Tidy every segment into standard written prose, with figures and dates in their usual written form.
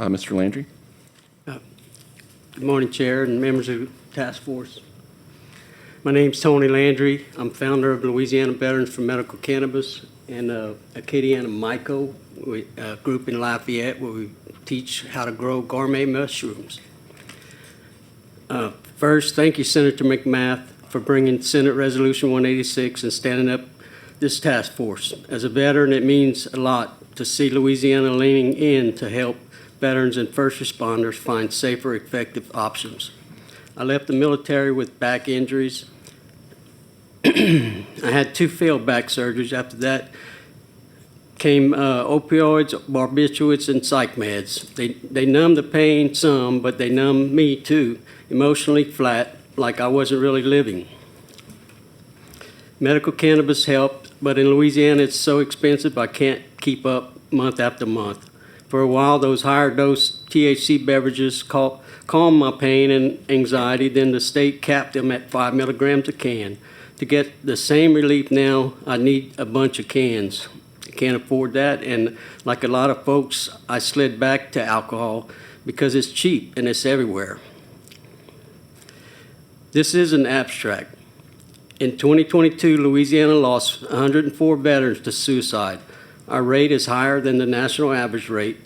Mr. Landry. Good morning, Chair and members of the Task Force. My name's Tony Landry. I'm founder of Louisiana Veterans for Medical Cannabis and Acadiana Myco, a group in Lafayette where we teach how to grow gourmet mushrooms. First, thank you, Senator McMath, for bringing Senate Resolution 186 and standing up this task force. As a veteran, it means a lot to see Louisiana leaning in to help veterans and first responders find safer, effective options. I left the military with back injuries. I had 2 failed back surgeries. After that came opioids, barbiturates, and psych meds. They numbed the pain some, but they numbed me too, emotionally flat, like I wasn't really living. Medical cannabis helped, but in Louisiana it's so expensive I can't keep up month after month. For a while, those higher dose THC beverages calmed my pain and anxiety, then the state capped them at 5 milligrams a can. To get the same relief now, I need a bunch of cans. I can't afford that, and like a lot of folks, I slid back to alcohol because it's cheap and it's everywhere. This is an abstract. In 2022, Louisiana lost 104 veterans to suicide. Our rate is higher than the national average rate.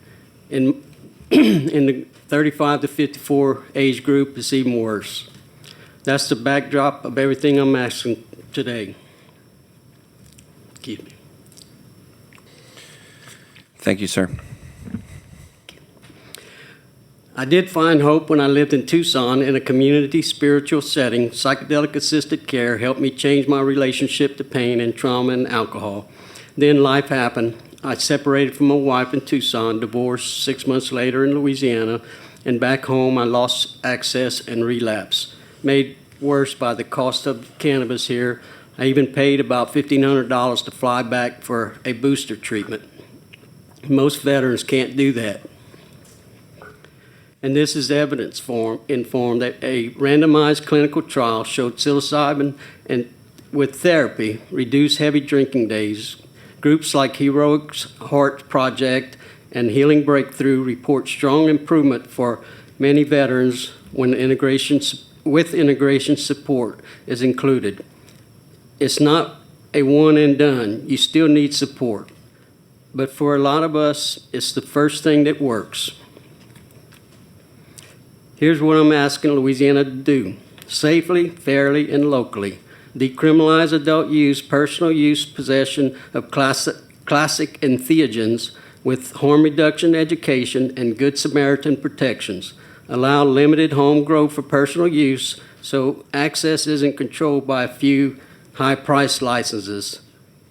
In the 35 to 54 age group, it's even worse. That's the backdrop of everything I'm asking today. Excuse me. Thank you, sir. I did find hope when I lived in Tucson in a community spiritual setting. Psychedelic-assisted care helped me change my relationship to pain and trauma and alcohol. Then life happened. I separated from my wife in Tucson, divorced 6 months later in Louisiana, and back home I lost access and relapse. Made worse by the cost of cannabis here. I even paid about $1,500 to fly back for a booster treatment. Most veterans can't do that. And this is evidence informed that a randomized clinical trial showed psilocybin and with therapy reduced heavy drinking days. Groups like Heroic Heart Project and Healing Breakthrough report strong improvement for many veterans when integration support is included. It's not a one and done. You still need support. But for a lot of us, it's the first thing that works. Here's what I'm asking Louisiana to do: safely, fairly, and locally. Decriminalize adult use, personal use, possession of classic entheogens with harm reduction education and Good Samaritan protections. Allow limited home grow for personal use so access isn't controlled by a few high-priced licenses.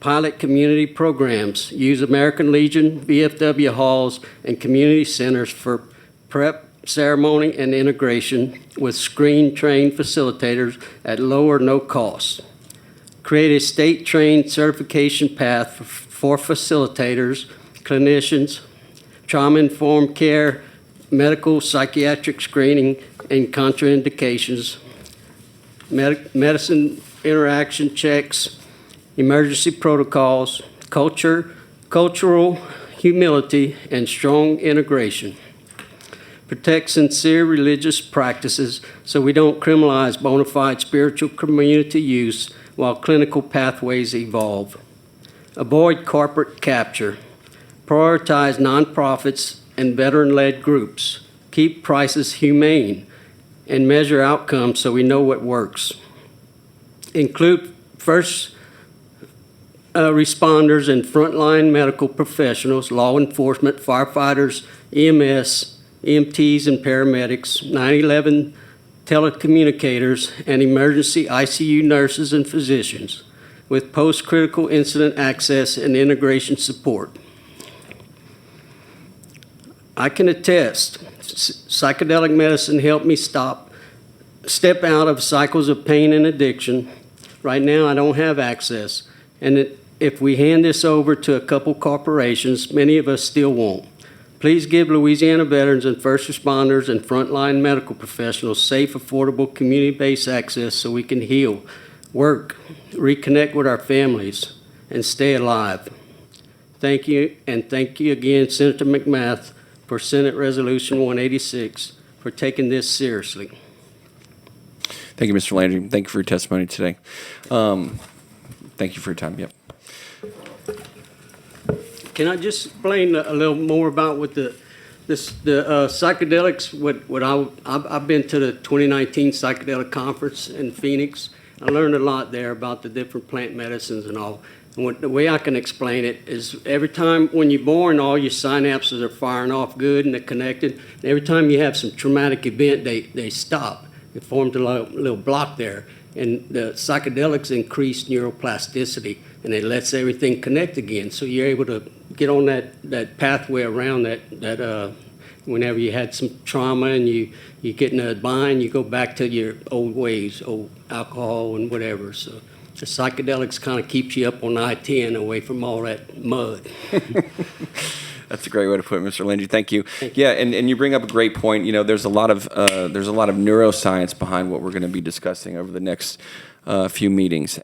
Pilot community programs. Use American Legion, VFW halls, and community centers for prep, ceremony, and integration with screen-trained facilitators at low or no cost. Create a state-trained certification path for facilitators, clinicians, trauma-informed care, medical psychiatric screening, and contraindications, medicine interaction checks, emergency protocols, cultural humility, and strong integration. Protect sincere religious practices so we don't criminalize bona fide spiritual community use while clinical pathways evolve. Avoid corporate capture. Prioritize nonprofits and veteran-led groups. Keep prices humane and measure outcomes so we know what works. Include first responders and frontline medical professionals, law enforcement, firefighters, EMS, EMTs and paramedics, 911 telecommunicators, and emergency ICU nurses and physicians with post-critical incident access and integration support. I can attest, psychedelic medicine helped me step out of cycles of pain and addiction. Right now, I don't have access, and if we hand this over to a couple corporations, many of us still won't. Please give Louisiana veterans and first responders and frontline medical professionals safe, affordable, community-based access so we can heal, work, reconnect with our families, and stay alive. Thank you, and thank you again, Senator McMath, for Senate Resolution 186 for taking this seriously. Thank you, Mr. Landry. Thank you for your testimony today. Thank you for your time. Yep. Can I just explain a little more about what the psychedelics? I've been to the 2019 psychedelic conference in Phoenix. I learned a lot there about the different plant medicines and all. And the way I can explain it is every time when you're born, all your synapses are firing off good and they're connected. And every time you have some traumatic event, they stop. It forms a little block there. And the psychedelics increase neuroplasticity, and it lets everything connect again. So you're able to get on that pathway around that whenever you had some trauma and you get in a bind, you go back to your old ways, old alcohol and whatever. So the psychedelics kind of keeps you up on I-10 away from all that mud. That's a great way to put it, Mr. Landry. Thank you. Yeah, and you bring up a great point. You know, there's a lot of neuroscience behind what we're going to be discussing over the next few meetings.